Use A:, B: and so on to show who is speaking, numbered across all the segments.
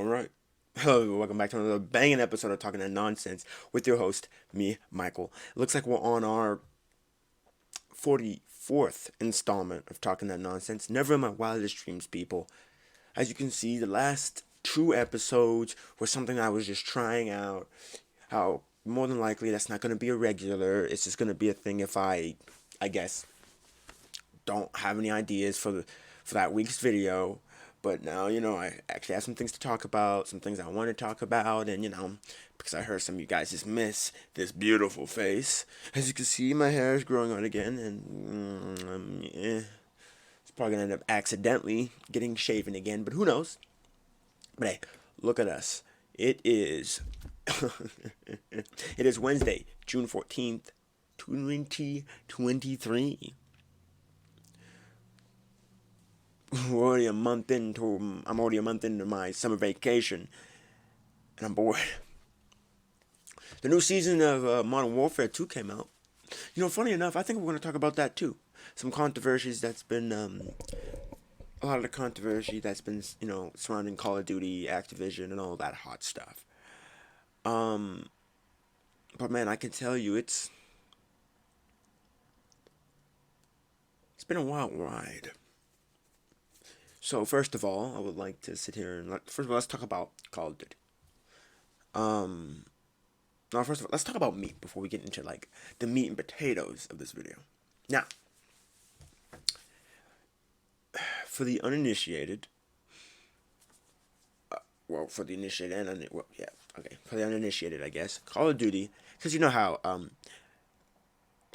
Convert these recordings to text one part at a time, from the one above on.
A: Alright. Hello, welcome back to another banging episode of Talking That Nonsense with your host, me, Michael. It looks like we're on our 44th installment of Talking That Nonsense. Never in my wildest dreams, people. As you can see, the last two episodes were something I was just trying out. How more than likely that's not going to be a regular. It's just going to be a thing if I guess, don't have any ideas for that week's video. But now, I actually have some things to talk about, some things I want to talk about, and, because I heard some of you guys just miss this beautiful face. As you can see, my hair is growing out again, and it's probably going to end up accidentally getting shaven again, but who knows? But hey, look at us. It is, it is Wednesday, June 14th, 2023. I'm already a month into my summer vacation, and I'm bored. The new season of Modern Warfare 2 came out. Funny enough, I think we're going to talk about that too. Some controversies that's been, a lot of the controversy that's been, surrounding Call of Duty, Activision, and all that hot stuff. But man, I can tell you, it's been a wild ride. So first of all, I would like to sit here and first of all, let's talk about Call of Duty. Now first of all, let's talk about meat before we get into like the meat and potatoes of this video. Now, for the uninitiated, for the initiated and for the uninitiated, I guess Call of Duty, because you know how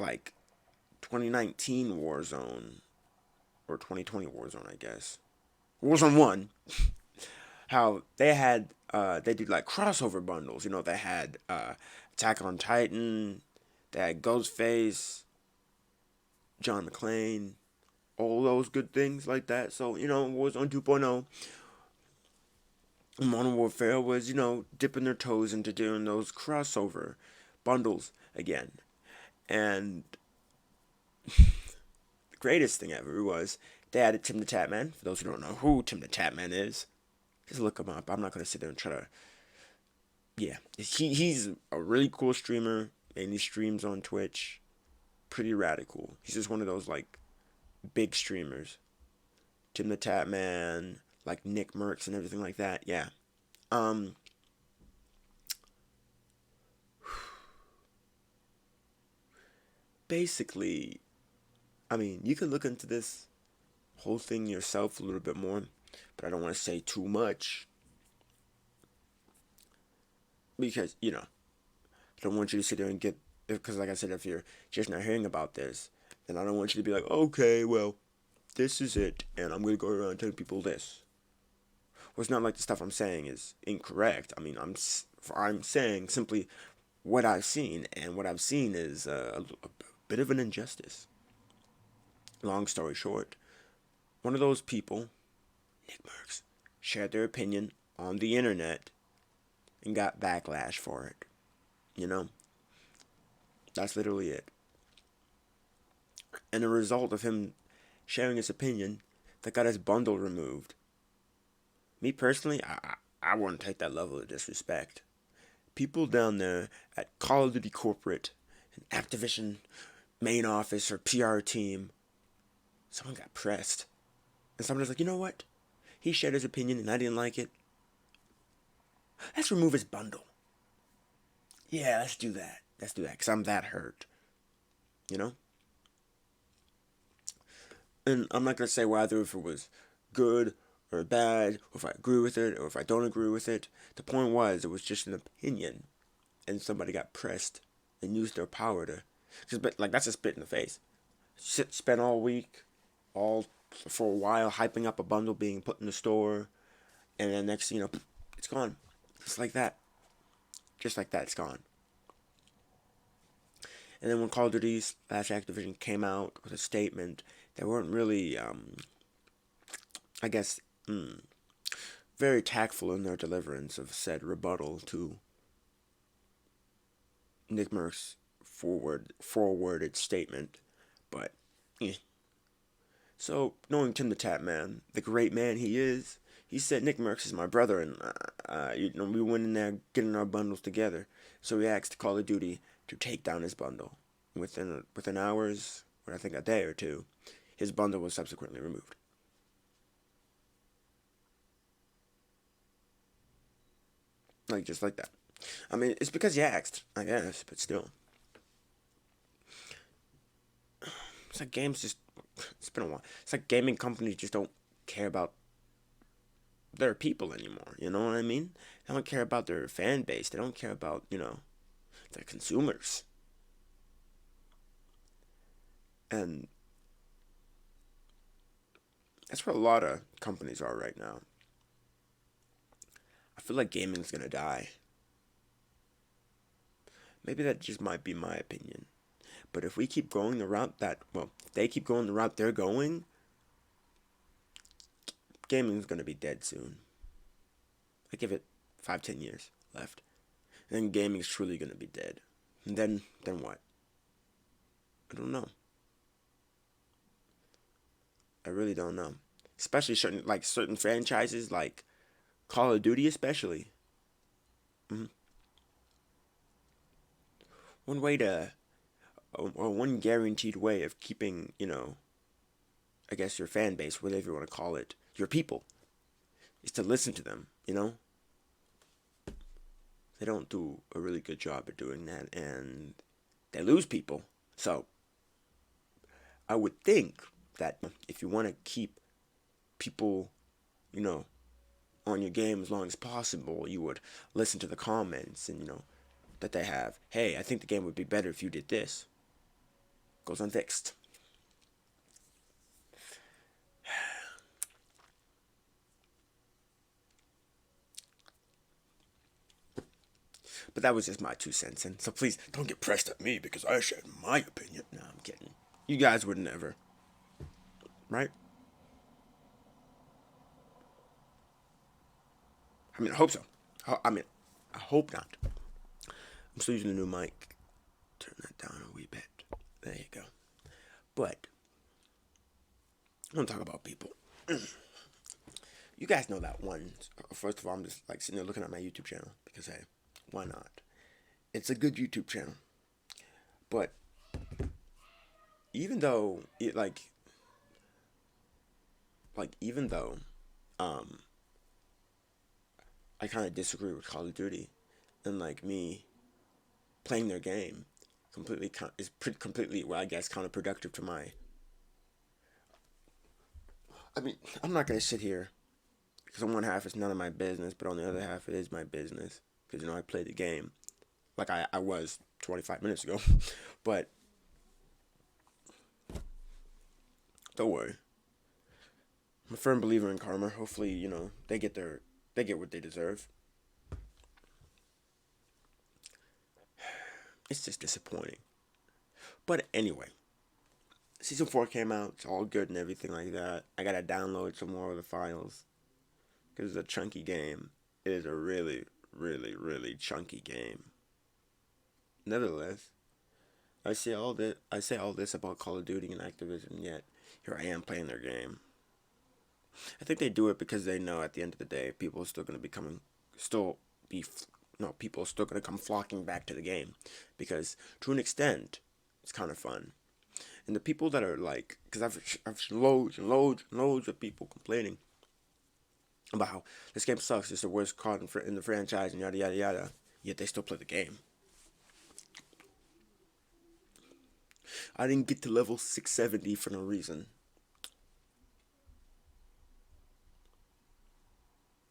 A: like 2019 Warzone or 2020 Warzone, I guess. Warzone 1, how they had, they did like crossover bundles. They had Attack on Titan, they had Ghostface, John McClane, all those good things like that. So, Warzone 2.0, Modern Warfare was, dipping their toes into doing those crossover bundles again. And the greatest thing ever was they added Tim the Tatman. For those who don't know who Tim the Tatman is, just look him up. I'm not going to sit there and try to... Yeah, he's a really cool streamer, and he streams on Twitch. Pretty radical. He's just one of those, like, big streamers. Tim the Tatman, like Nick Merckx and everything like that. Yeah. Basically, I mean, you can look into this whole thing yourself a little bit more, but I don't want to say too much because I don't want you to sit there and get, because like I said, if you're just not hearing about this, then I don't want you to be like, okay, well, this is it, and I'm gonna go around telling people this. Well, it's not like the stuff I'm saying is incorrect. I mean, I'm saying simply what I've seen, and what I've seen is a bit of an injustice. Long story short, one of those people, Nick Merckx, shared their opinion on the internet and got backlash for it. That's literally it. And the result of him sharing his opinion, that got his bundle removed. Me personally, I wouldn't take that level of disrespect. People down there at Call of Duty Corporate and Activision main office or PR team, someone got pressed. And someone was like, you know what? He shared his opinion and I didn't like it. Let's remove his bundle. Yeah, let's do that. Because I'm that hurt. And I'm not going to say whether if it was good or bad, or if I agree with it, or if I don't agree with it. The point was, it was just an opinion. And somebody got pressed and used their power to... Because, like, that's a spit in the face. Spent all week, for a while, hyping up a bundle being put in the store. And then next thing you know, it's gone. Just like that. It's gone. And then when Call of Duty / Activision came out with a statement, they weren't really, I guess, very tactful in their deliverance of said rebuttal to Nick Merckx's forwarded statement. But, So, knowing Tim the Tatman, the great man he is, he said Nick Merckx is my brother, and we went in there getting our bundles together. So we asked Call of Duty to take down his bundle. Within hours, or I think a day or two, his bundle was subsequently removed. Like, just like that. I mean, it's because you asked, I guess, but still. It's like it's been a while. It's like gaming companies just don't care about their people anymore, you know what I mean? They don't care about their fan base. They don't care about, their consumers. And that's where a lot of companies are right now. I feel like gaming's gonna die. Maybe that just might be my opinion. But if we keep going the route if they keep going the route they're going, gaming's gonna be dead soon. I give it 5-10 years left. And then gaming's truly gonna be dead. And then what? I don't know. I really don't know. Especially certain franchises like Call of Duty especially. Mm-hmm. One way to or one guaranteed way of keeping, I guess your fan base, whatever you want to call it, your people, is to listen to them, They don't do a really good job at doing that, and they lose people. So, I would think that if you want to keep people, on your game as long as possible, you would listen to the comments and, that they have. Hey, I think the game would be better if you did this. Goes unfixed. But that was just my 2 cents, and so please don't get pressed at me because I shared my opinion. No, I'm kidding. You guys would never. Right? I mean, I hope so. I hope not. I'm still using a new mic. Turn that down a wee bit. There you go. But I'm gonna talk about people. You guys know that one. First of all, I'm just sitting there looking at my YouTube channel because hey, why not? It's a good YouTube channel. But even though even though I kind of disagree with Call of Duty, and me playing their game is completely, well, I guess, counterproductive to my. I mean, I'm not gonna sit here because on one half it's none of my business, but on the other half it is my business because I play the game like I was 25 minutes ago, but don't worry. I'm a firm believer in karma. Hopefully, they get what they deserve. It's just disappointing. But anyway, Season 4 came out. It's all good and everything like that. I gotta download some more of the files because it's a chunky game. It is a really, really, really chunky game. Nevertheless, I say all this about Call of Duty and Activision, yet here I am playing their game. I think they do it because they know at the end of the day, people are still going to people are still going to come flocking back to the game because to an extent, it's kind of fun. And the people that are because I've loads and loads and loads of people complaining about how this game sucks, it's the worst card in the franchise and yada yada yada, yet they still play the game. I didn't get to level 670 for no reason.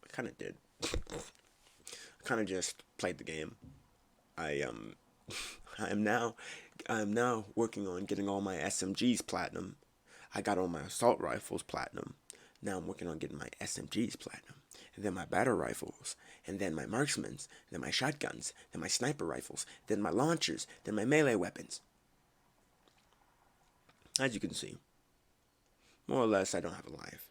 A: I kind of did. I kind of just played the game. I I'm now working on getting all my SMGs platinum. I got all my assault rifles platinum. Now I'm working on getting my SMGs platinum, and then my battle rifles, and then my marksmans, then my shotguns, then my sniper rifles, then my launchers, then my melee weapons. As you can see, more or less, I don't have a life.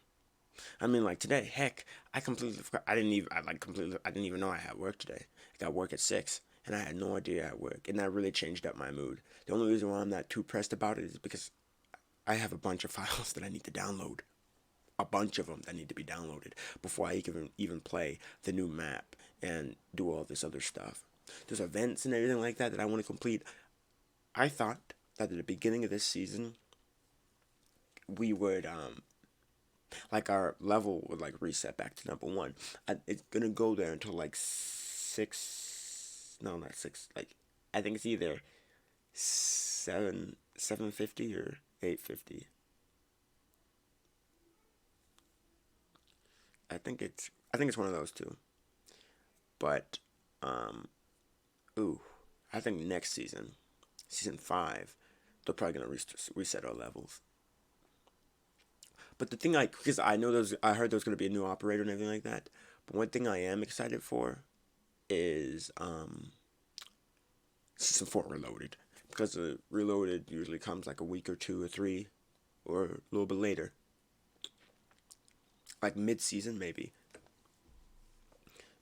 A: I mean, today, heck, I completely forgot. I didn't even know I had work today. I got work at 6, and I had no idea I had work, and that really changed up my mood. The only reason why I'm not too pressed about it is because I have a bunch of files that I need to download. a bunch of them that need to be downloaded before I can even play the new map and do all this other stuff. There's events and everything like that I want to complete. I thought that at the beginning of this season, we would like our level would like reset back to number one. It's gonna go there until like six. No, not six. Like I think it's either 750 or 850. I think it's one of those two. But ooh, I think next season, season 5, they're probably gonna reset our levels. But the thing because I heard there's gonna be a new operator and everything like that. But one thing I am excited for is season 4 Reloaded, because the Reloaded usually comes like a week or 2 or 3, or a little bit later, like mid-season maybe.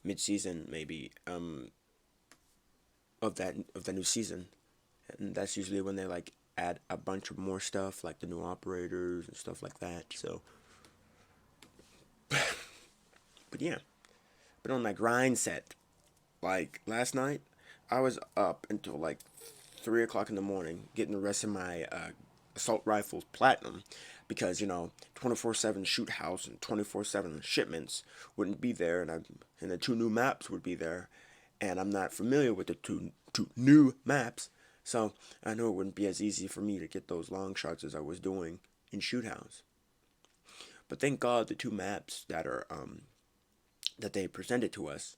A: Mid-season maybe of the new season, and that's usually when they like add a bunch of more stuff, like the new operators and stuff like that. So, but yeah, but on my grind set, like last night, I was up until like 3 o'clock in the morning getting the rest of my assault rifles platinum, because 24/7 shoot house and 24/7 shipments wouldn't be there, and the two new maps would be there, and I'm not familiar with the two new maps, so I know it wouldn't be as easy for me to get those long shots as I was doing in shoot house. But thank God the two maps that they presented to us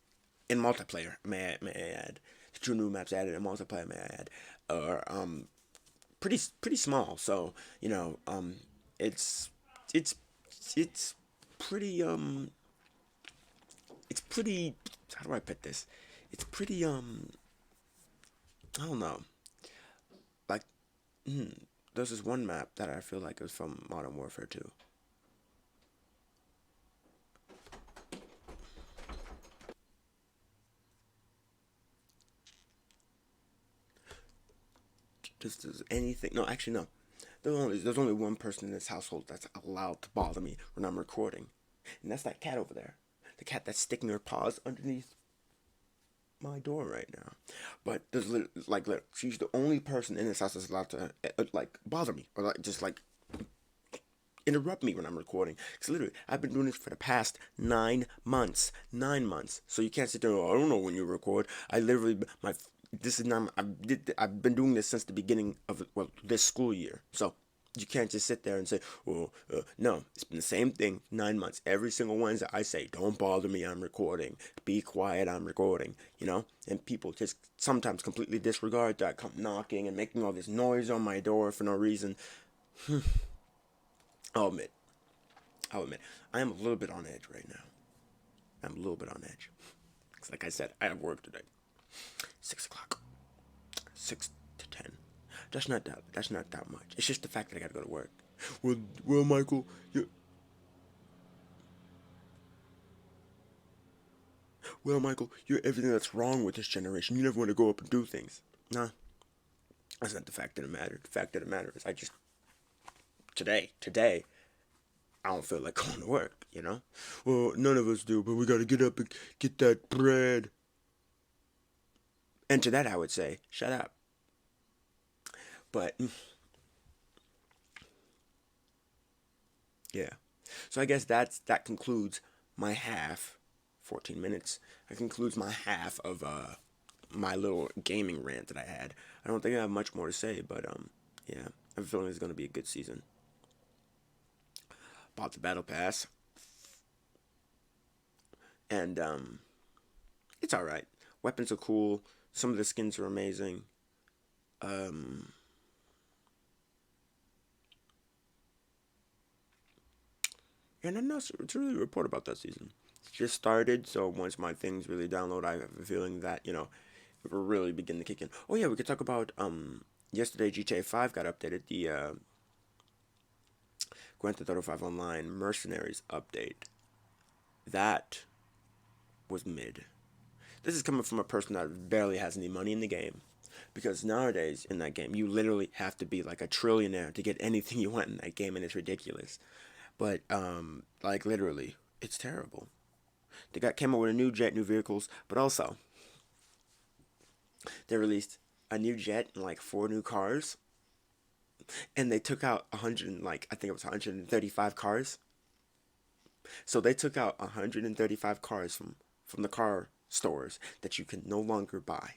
A: in multiplayer, may I add, the two new maps added in multiplayer, may I add, are pretty small. So it's it's it's pretty it's pretty, how do I put this? It's pretty I don't know, like there's this one map that I feel like is from Modern Warfare 2. Just does anything? No, actually no. There's only one person in this household that's allowed to bother me when I'm recording, and that's that cat over there. The cat that's sticking her paws underneath my door right now. But there's she's the only person in this house that's allowed to like bother me, or like just like interrupt me when I'm recording. Because literally, I've been doing this for the past 9 months. 9 months. So you can't sit there. Oh, I don't know when you record. I literally this is not. I've been doing this since the beginning of this school year. So you can't just sit there and say, well, no. It's been the same thing 9 months. Every single Wednesday, I say, don't bother me. I'm recording. Be quiet. I'm recording. And people just sometimes completely disregard that, come knocking and making all this noise on my door for no reason. I'll admit, I am a little bit on edge right now. I'm a little bit on edge. Because like I said, I have work today. 6 o'clock. 6 to 10. That's not that much. It's just the fact that I gotta go to work. Well, Michael, you're everything that's wrong with this generation. You never want to go up and do things. Nah, that's not the fact of the matter. The fact of the matter is, I just today, I don't feel like going to work. Well, none of us do, but we gotta get up and get that bread. And to that, I would say, shut up. But yeah, so I guess that concludes my half. 14 minutes. That concludes my half of my little gaming rant that I had. I don't think I have much more to say, but yeah, I have a feeling it's gonna be a good season. Bought the battle pass, and it's all right. Weapons are cool. Some of the skins are amazing. And I'm not to really report about that season. It's just started, so once my things really download, I have a feeling that it will really begin to kick in. Oh yeah, we could talk about yesterday. GTA 5 got updated. The Grand Theft Auto 5 Online Mercenaries update. That was mid. This is coming from a person that barely has any money in the game. Because nowadays, in that game, you literally have to be like a trillionaire to get anything you want in that game, and it's ridiculous. But like literally, it's terrible. They came out with a new jet, new vehicles, but also they released a new jet and like four new cars, and they took out 100 like I think it was 135 cars. So they took out 135 cars from the car stores that you can no longer buy.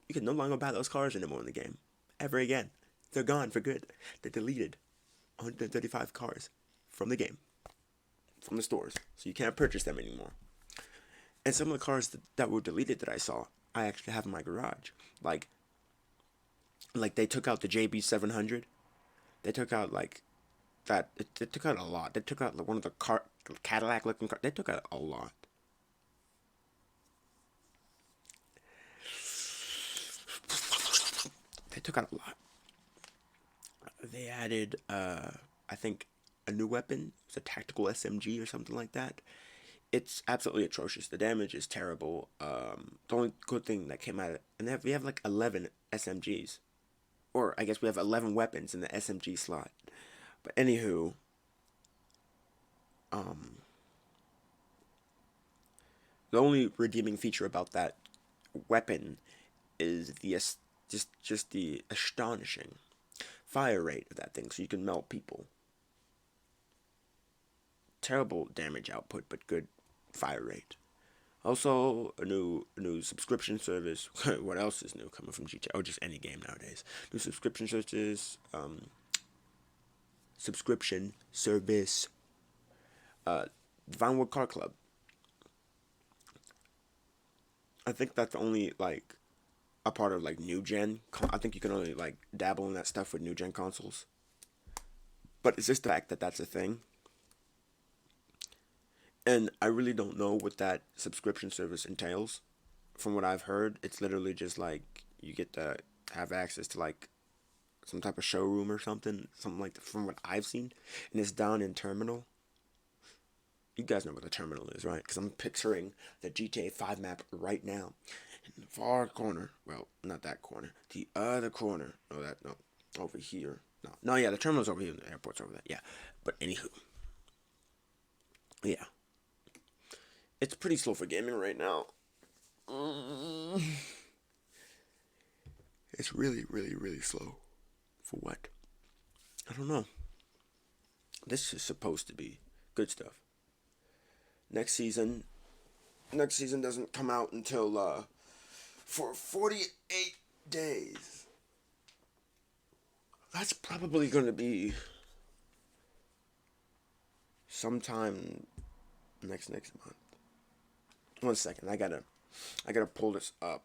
A: You can no longer buy those cars anymore in the game, ever again. They're gone for good. They deleted 135 cars from the game, from the stores, so you can't purchase them anymore. And some of the cars that were deleted that I saw, I actually have in my garage. Like, they took out the JB 700. They took out like that. They took out a lot. They took out like one of the Cadillac looking cars. They took out a lot. They took out a lot. They added, I think, a new weapon. It's a tactical SMG or something like that. It's absolutely atrocious. The damage is terrible. The only good thing that came out of it, and we have like 11 SMGs, or I guess we have 11 weapons in the SMG slot. But anywho, the only redeeming feature about that weapon is the just the astonishing fire rate of that thing, so you can melt people. Terrible damage output, but good fire rate. Also, a new subscription service. What else is new coming from GTA? Oh, just any game nowadays. New subscription services. Subscription service. Vinewood Car Club. I think that's only like a part of like new gen. I think you can only like dabble in that stuff with new gen consoles. But it's just the fact that that's a thing. And I really don't know what that subscription service entails. From what I've heard, it's literally just like you get to have access to like some type of showroom or something like that, from what I've seen, and it's down in Terminal. You guys know what the Terminal is, right? Because I'm picturing the GTA 5 map right now, in the far corner. Well, not that corner, the other corner. No, over here. No, yeah, the Terminal's over here, and the airport's over there. Yeah, but anywho, yeah, it's pretty slow for gaming right now. It's really, really, really slow. For what? I don't know. This is supposed to be good stuff. Next season doesn't come out until for 48 days. That's probably going to be sometime next month. 1 second, I gotta pull this up.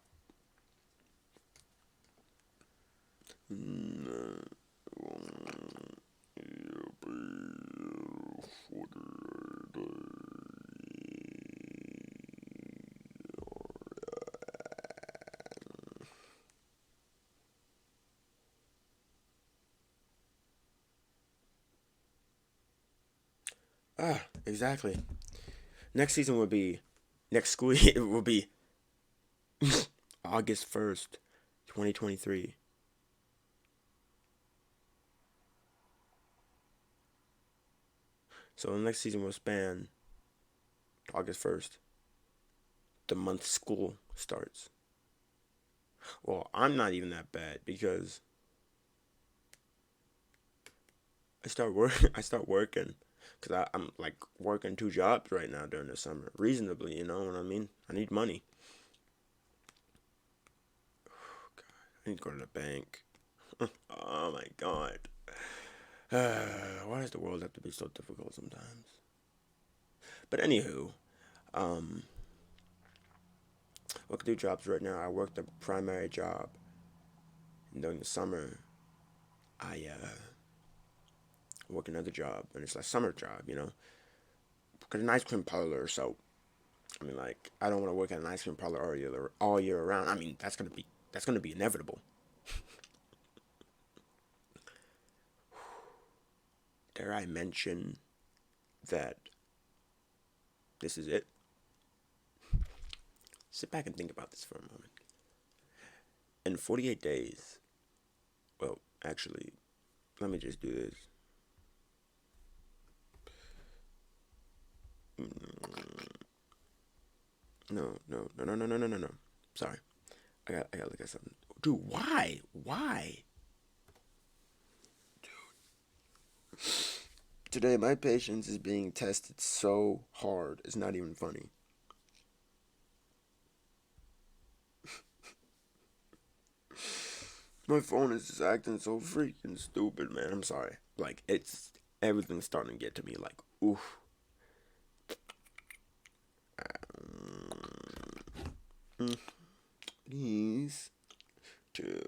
A: Exactly. Next season will be next school year will be August 1st, 2023. So the next season will span August 1st, the month school starts. Well, I'm not even that bad because I start working because I'm like working two jobs right now during the summer, reasonably. You know what I mean? I need money. God, I need to go to the bank. Oh my god. Why does the world have to be so difficult sometimes? But anywho, um, work two jobs right now. I work the primary job, and during the summer, I work another job, and it's a summer job, Work at an ice cream parlor. So, I mean, like, I don't want to work at an ice cream parlor all year around. I mean, that's gonna be inevitable. Dare I mention that this is it? Sit back and think about this for a moment. In 48 days, well, actually, let me just do this. No. Sorry. I gotta look at something. Dude, why? Why? Today, my patience is being tested so hard. It's not even funny. My phone is just acting so freaking stupid, man. I'm sorry. Like, everything's starting to get to me. Like, oof. These two.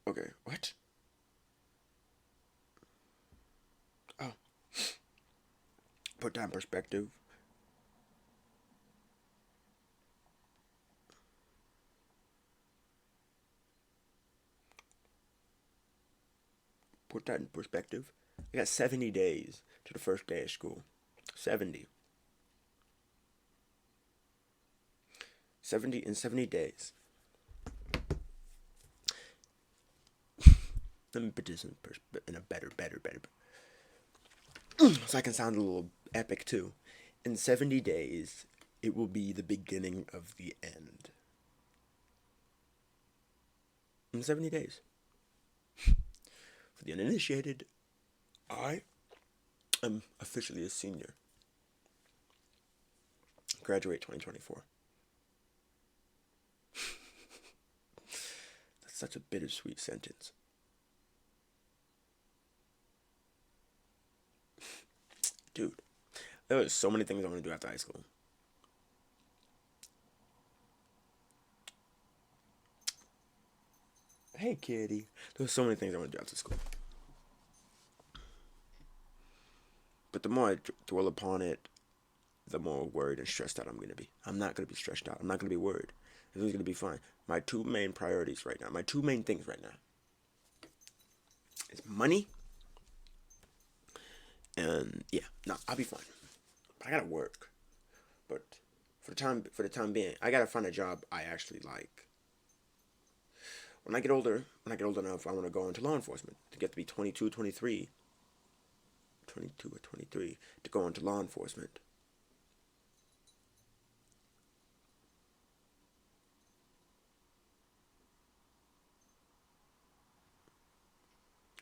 A: Okay, what? Oh, put that in perspective. Put that in perspective. I got 70 days to the first day of school. 70. 70 in 70 days. Let me put this in a better. So I can sound a little epic too. In 70 days, it will be the beginning of the end. In 70 days. For the uninitiated, I am officially a senior. Graduate 2024. That's such a bittersweet sentence. Dude, there are so many things I want to do after high school. Hey, kitty. There's so many things I want to do after school. But the more I dwell upon it, the more worried and stressed out I'm going to be. I'm not going to be stressed out. I'm not going to be worried. Everything's going to be fine. My two main priorities right now, my two main things right now is money and, yeah, no, I'll be fine. I got to work. But for the time being, I got to find a job I actually like. When I get old enough, I want to go into law enforcement. To get to be 22, 23 or 23 to go into law enforcement.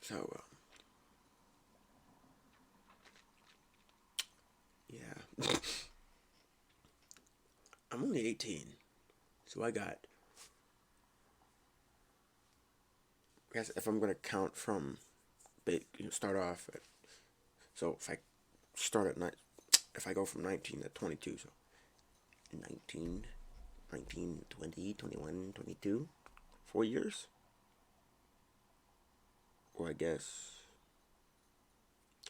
A: So, yeah. I'm only 18. So I guess if I'm going to count from, start off at, so if I go from 19 to 22, so 19, 20, 21, 22, 4 years? Or I guess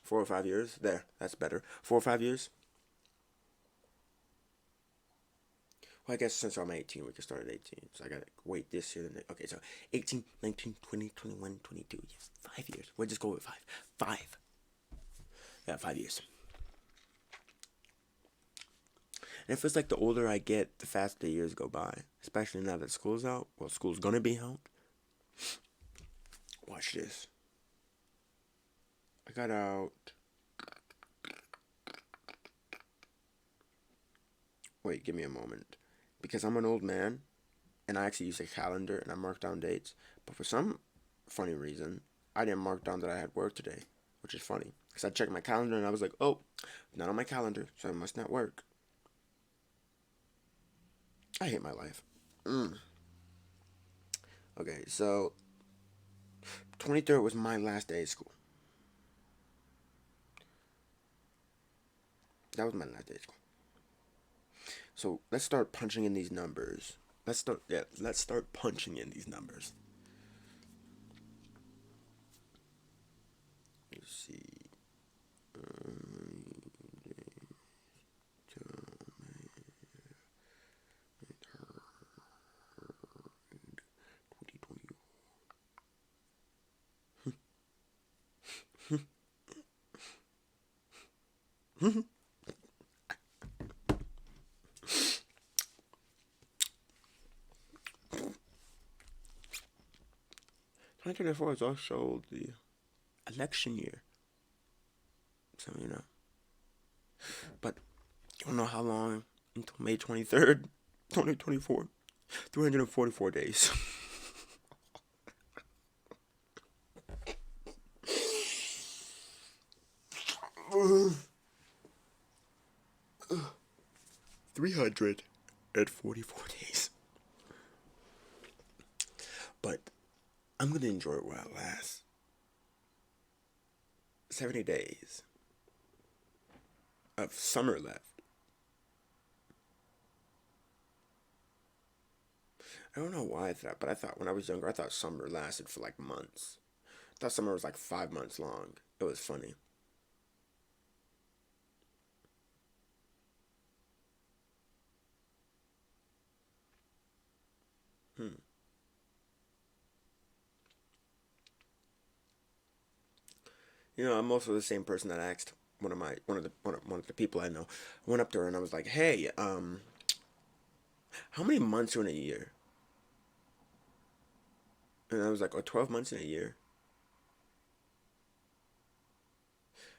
A: 4 or 5 years. There, that's better. 4 or 5 years. Well, I guess since I'm 18, we can start at 18. So I gotta wait this year. Okay, so 18, 19, 20, 21, 22. Yes, 5 years. We'll just go with 5. 5. Yeah, 5 years. And it feels like the older I get, the faster the years go by. Especially now that school's out. Well, school's gonna be out. Watch this. I got out. Wait, give me a moment. Because I'm an old man, and I actually use a calendar, and I mark down dates. But for some funny reason, I didn't mark down that I had work today, which is funny. Because I checked my calendar, and I was like, oh, not on my calendar, so it must not work. I hate my life. Okay, so 23rd was my last day of school. That was my last day of school. So let's start punching in these numbers. Let's start punching in these numbers. Let's see. 2024 is also the election year. So, But you don't know how long until May 23rd, 2024. 344 days. $344 days. But I'm going to enjoy it while it lasts. 70 days of summer left. I don't know why I thought, but I thought when I was younger, I thought summer lasted for like months. I thought summer was like 5 months long. It was funny. I'm also the same person that asked one of the people I know. I went up to her and I was like, "Hey, how many months are in a year?" And I was like, "Oh, 12 months in a year."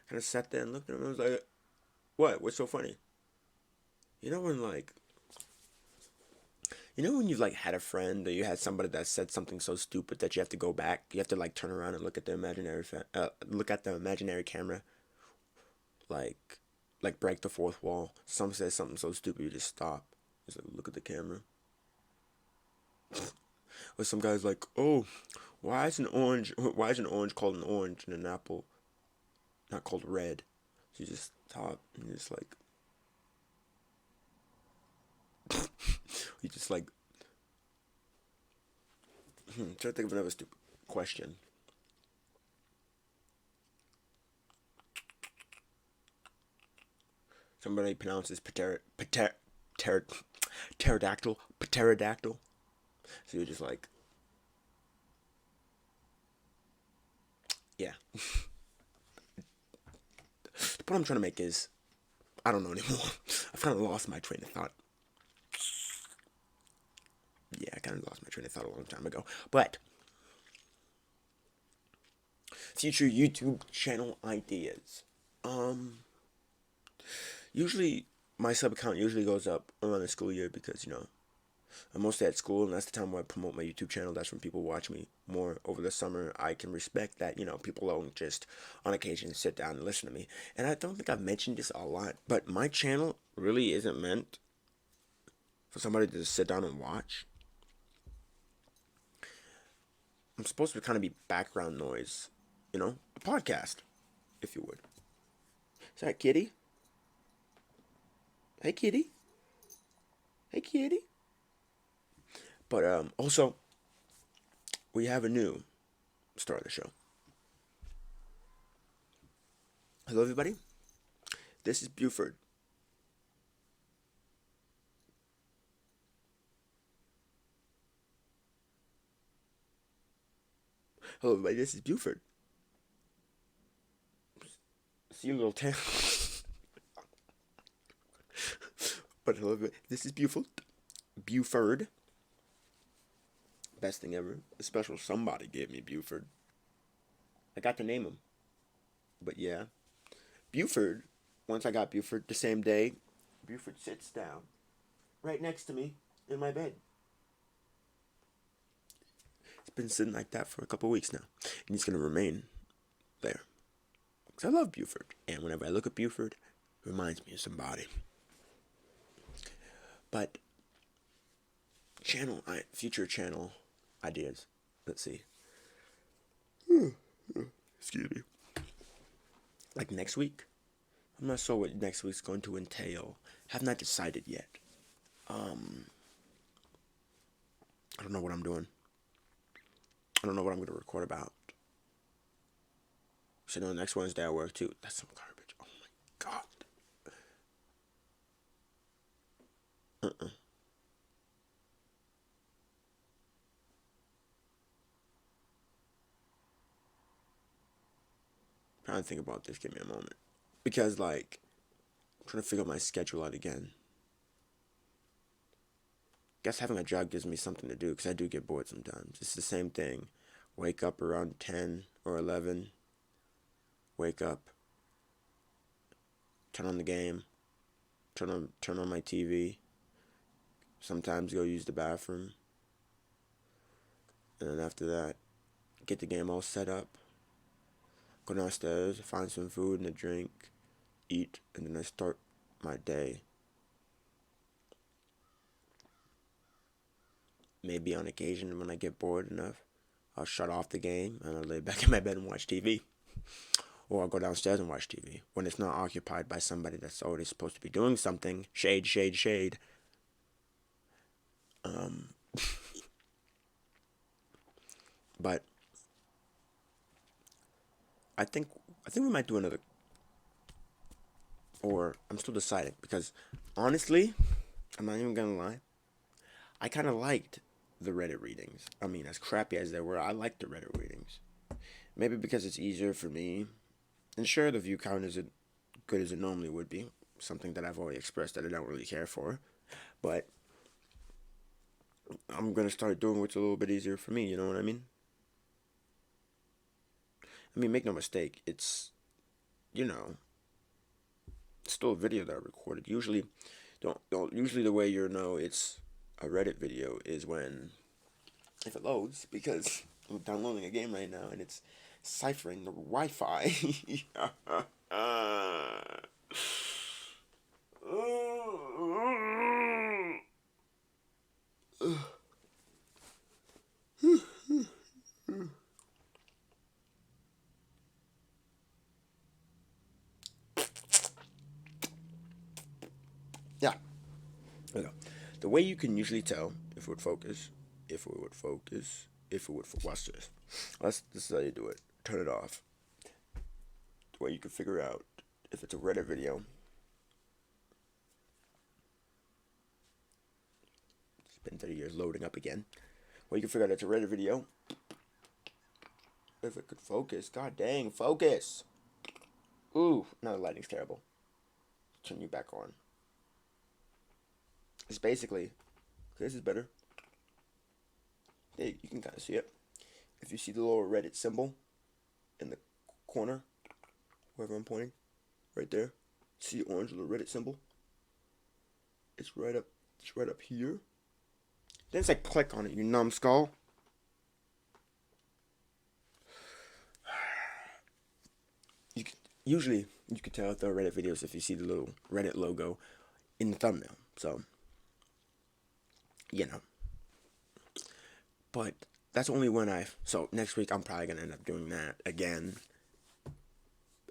A: And I sat there and looked at him and I was like, "What? What's so funny?" You know when like when you've like had a friend or you had somebody that said something so stupid that you have to go back, you have to like turn around and look at the imaginary camera, like break the fourth wall. Someone says something so stupid, you just stop. Just like look at the camera. Or some guy's like, "Oh, why is an orange? Why is an orange called an orange and an apple not called red?" So you just stop and you just like, you just like, try to think of another stupid question. Somebody pronounces pterodactyl. So you're just like, yeah. The point I'm trying to make is, I don't know anymore. I've kind of lost my train of thought. Yeah, I kind of lost my train of thought a long time ago. But future YouTube channel ideas. Usually my sub account usually goes up around the school year because I'm mostly at school and that's the time where I promote my YouTube channel. That's when people watch me more over the summer. I can respect that people don't just on occasion sit down and listen to me. And I don't think I've mentioned this a lot, but my channel really isn't meant for somebody to just sit down and watch. I'm supposed to kind of be background noise, a podcast, if you would. Is that kitty? Hey kitty. Hey kitty. But also, we have a new star of the show. Hello, everybody. This is Buford. Hello, everybody. This is Buford. See you, little town. But hello, everybody. This is Buford. Buford. Best thing ever. A special somebody gave me Buford. I got to name him. But yeah. Buford. Once I got Buford, the same day, Buford sits down right next to me in my bed. It's been sitting like that for a couple weeks now. And he's going to remain there. Because I love Buford. And whenever I look at Buford, it reminds me of somebody. But future channel ideas. Let's see. Excuse me. Like next week? I'm not sure what next week's going to entail. Have not decided yet. I don't know what I'm doing. I don't know what I'm going to record about. So next Wednesday I work too. That's some garbage. Oh my god. Trying to think about this. Give me a moment. Because I'm trying to figure my schedule out again. Guess having a job gives me something to do because I do get bored sometimes. It's the same thing Wake up around 10 or 11. Wake up. Turn on the game. Turn on my TV. Sometimes go use the bathroom. And then after that, get the game all set up. Go downstairs, find some food and a drink, eat, and then I start my day. Maybe on occasion when I get bored enough, I'll shut off the game and I'll lay back in my bed and watch TV. Or I'll go downstairs and watch TV when it's not occupied by somebody that's already supposed to be doing something. Shade, shade, shade. But I think we might do another, or I'm still deciding, because honestly, I'm not even gonna lie, I kind of liked the Reddit readings. I mean, as crappy as they were, I liked the Reddit readings. Maybe because it's easier for me. And sure, the view count isn't good as it normally would be. Something that I've already expressed that I don't really care for. But I'm going to start doing what's a little bit easier for me, you know what I mean? I mean, make no mistake, it's, still a video that I recorded. Usually, usually the way you know it's a Reddit video is if it loads, because I'm downloading a game right now and it's ciphering the Wi-Fi. Yeah. Okay. The way you can usually tell if it would focus, watch this. This is how you do it. Turn it off. The way you can figure out if it's a Reddit video. It's been 30 years loading up again. Well, you can figure out it's a Reddit video. If it could focus. God dang, focus. Ooh, now the lighting's terrible. Turn you back on. It's basically, this is better. Hey, you can kind of see it. If you see the little Reddit symbol in the corner, wherever I'm pointing, right there. See the orange little Reddit symbol? It's right up here. Then it's like click on it, you numbskull. Usually you can tell with the Reddit videos if you see the little Reddit logo in the thumbnail. So, But that's only when so next week I'm probably going to end up doing that again.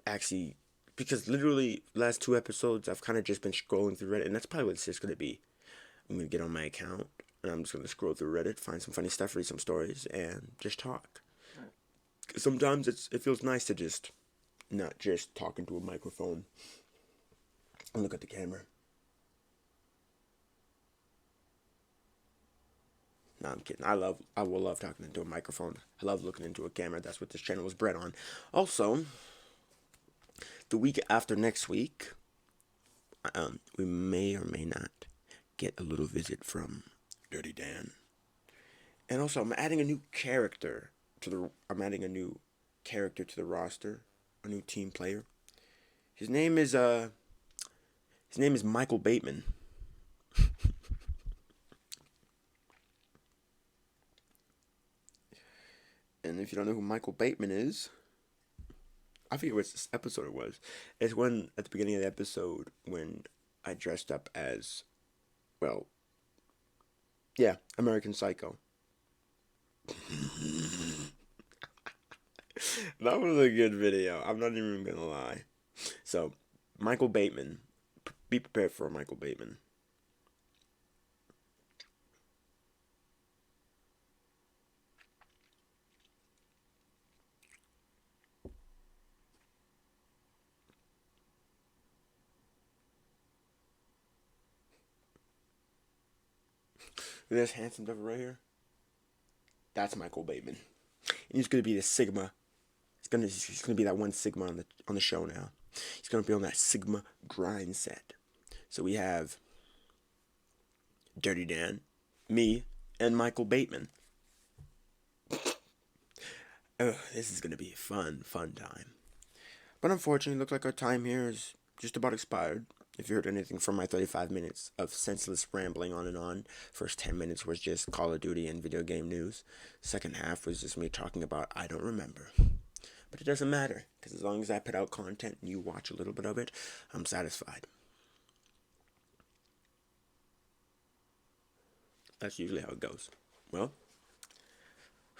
A: Actually, because literally last 2 episodes I've kind of just been scrolling through Reddit, and that's probably what it's just going to be. I'm going to get on my account and I'm just going to scroll through Reddit, find some funny stuff, read some stories, and just talk. Sometimes it feels nice to just not just talk into a microphone and look at the camera. No, I'm kidding. I will love talking into a microphone. I love looking into a camera. That's what this channel was bred on. Also, the week after next week, we may or may not get a little visit from Dirty Dan. And also, I'm adding a new character to the roster, a new team player. His name is Michael Bateman. And if you don't know who Michael Bateman is, I forget which episode it was. It's when, at the beginning of the episode, when I dressed up as, American Psycho. That was a good video. I'm not even gonna lie. So, Michael Bateman. Be prepared for Michael Bateman. This handsome devil right here. That's Michael Bateman. And he's gonna be the Sigma. He's gonna be that one Sigma on the show now. He's gonna be on that Sigma grind set. So we have Dirty Dan, me, and Michael Bateman. This is gonna be a fun time. But unfortunately, it looks like our time here is just about expired. If you heard anything from my 35 minutes of senseless rambling on and on, first 10 minutes was just Call of Duty and video game news. Second half was just me talking about I don't remember. But it doesn't matter, because as long as I put out content and you watch a little bit of it, I'm satisfied. That's usually how it goes. Well,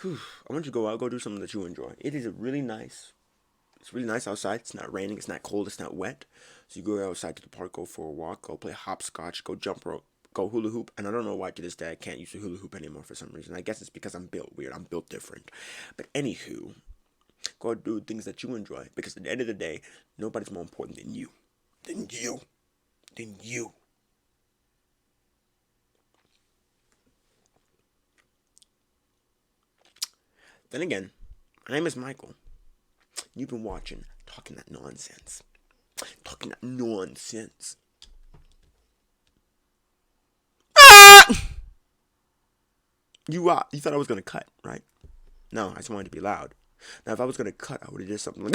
A: I want you to go out, go do something that you enjoy. It is really nice. It's really nice outside. It's not raining. It's not cold. It's not wet. So you go outside to the park, go for a walk, go play hopscotch, go jump rope, go hula hoop. And I don't know why to this day I can't use the hula hoop anymore for some reason. I guess it's because I'm built weird. I'm built different. But anywho, go out do things that you enjoy. Because at the end of the day, nobody's more important than you. Than you. Than you. Then again, my name is Michael. You've been watching Talking That Nonsense. Talking That Nonsense. Ah! You thought I was gonna cut, right? No, I just wanted to be loud. Now, if I was gonna cut, I would have did something like